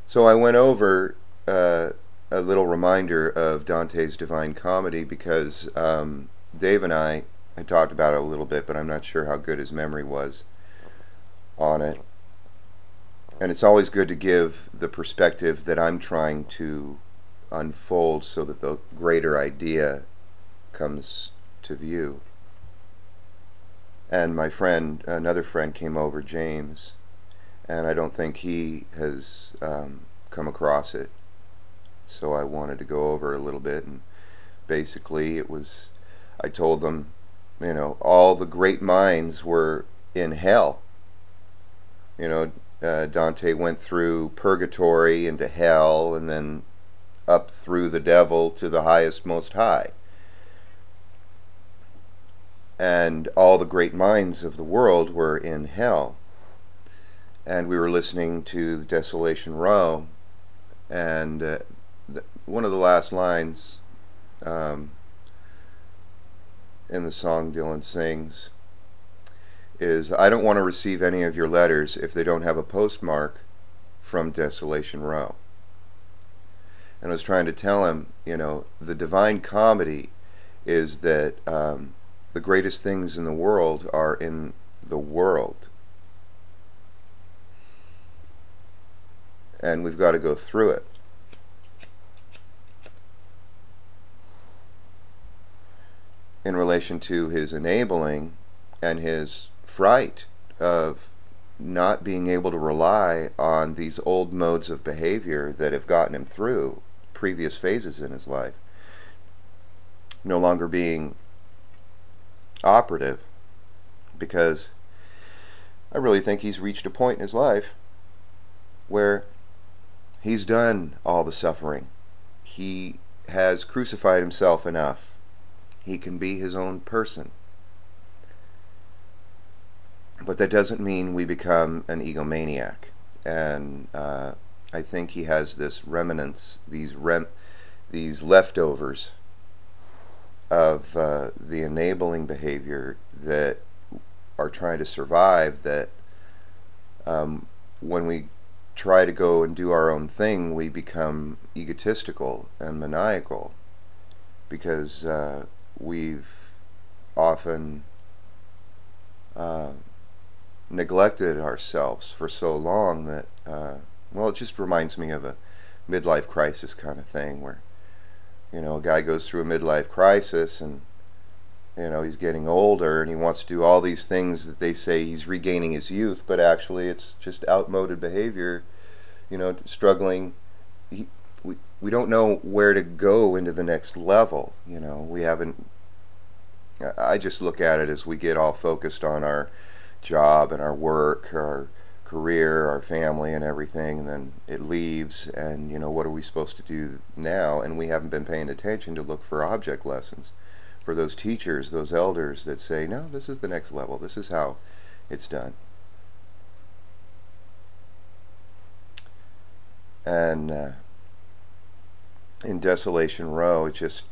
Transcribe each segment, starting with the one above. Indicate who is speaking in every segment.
Speaker 1: So I went over a little reminder of Dante's Divine Comedy because Dave and I had talked about it a little bit, but I'm not sure how good his memory was on it. And it's always good to give the perspective that I'm trying to unfold so that the greater idea comes to view. And my friend, another friend, came over, James, and I don't think he has come across it. So I wanted to go over it a little bit, and basically it was, I told them, all the great minds were in hell. Dante went through purgatory into hell, and then up through the devil to the highest most high. And all the great minds of the world were in hell. And we were listening to the Desolation Row, and one of the last lines in the song Dylan sings is, "I don't want to receive any of your letters if they don't have a postmark from Desolation Row." And I was trying to tell him, the Divine Comedy is that the greatest things in the world are in the world. And we've got to go through it. In relation to his enabling and his fright of not being able to rely on these old modes of behavior that have gotten him through previous phases in his life, no longer being operative, because I really think he's reached a point in his life where he's done all the suffering. He has crucified himself enough. He can be his own person. But that doesn't mean we become an egomaniac. And I think he has this remnants, these leftovers of the enabling behavior that are trying to survive, that when we try to go and do our own thing, we become egotistical and maniacal, because we've often neglected ourselves for so long that, it just reminds me of a midlife crisis kind of thing, where, a guy goes through a midlife crisis, and, he's getting older, and he wants to do all these things that they say he's regaining his youth, but actually it's just outmoded behavior, struggling. We don't know where to go into the next level. We haven't. I just look at it as we get all focused on our job and our work, our career, our family, and everything, and then it leaves, and what are we supposed to do now? And we haven't been paying attention to look for object lessons, for those teachers, those elders that say, no, this is the next level, this is how it's done. And in Desolation Row, it just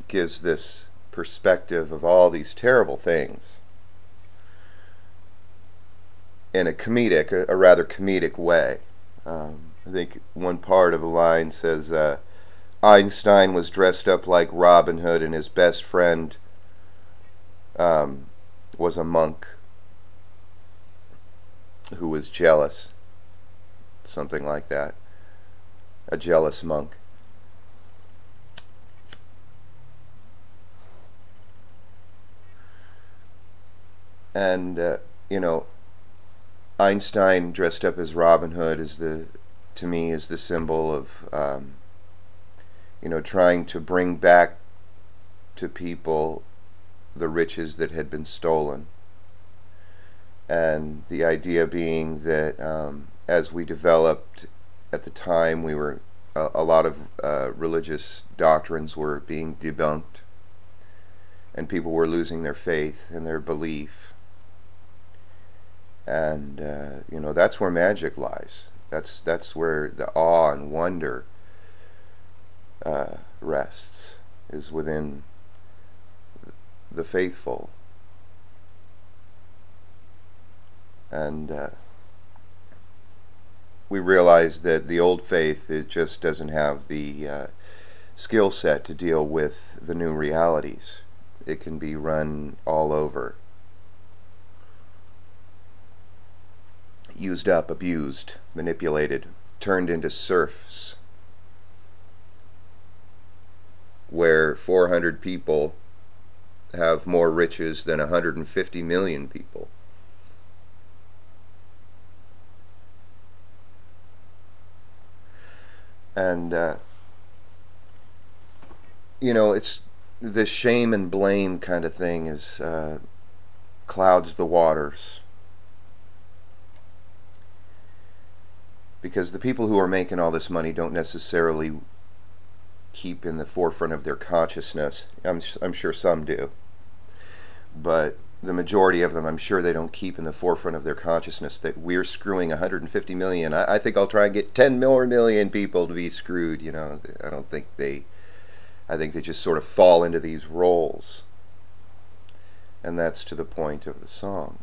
Speaker 1: gives this perspective of all these terrible things in a rather comedic way. I think one part of a line says, Einstein was dressed up like Robin Hood, and his best friend was a monk who was jealous. Something like that. A jealous monk. And, Einstein dressed up as Robin Hood to me, is the symbol of, trying to bring back to people the riches that had been stolen. And the idea being that as we developed at the time, we were a lot of religious doctrines were being debunked, and people were losing their faith and their belief. And that's where magic lies. That's where the awe and wonder rests, is within the faithful. And we realize that the old faith, it just doesn't have the skill set to deal with the new realities. It can be run all over, used up, abused, manipulated, turned into serfs, where 400 people have more riches than 150 million people. And you know, it's this shame and blame kind of thing is clouds the waters, because the people who are making all this money don't necessarily keep in the forefront of their consciousness. I'm sure some do, but the majority of them, I'm sure they don't keep in the forefront of their consciousness that we're screwing 150 million. I think I'll try and get 10 more million people to be screwed. You know, I think they just sort of fall into these roles, and that's to the point of the song.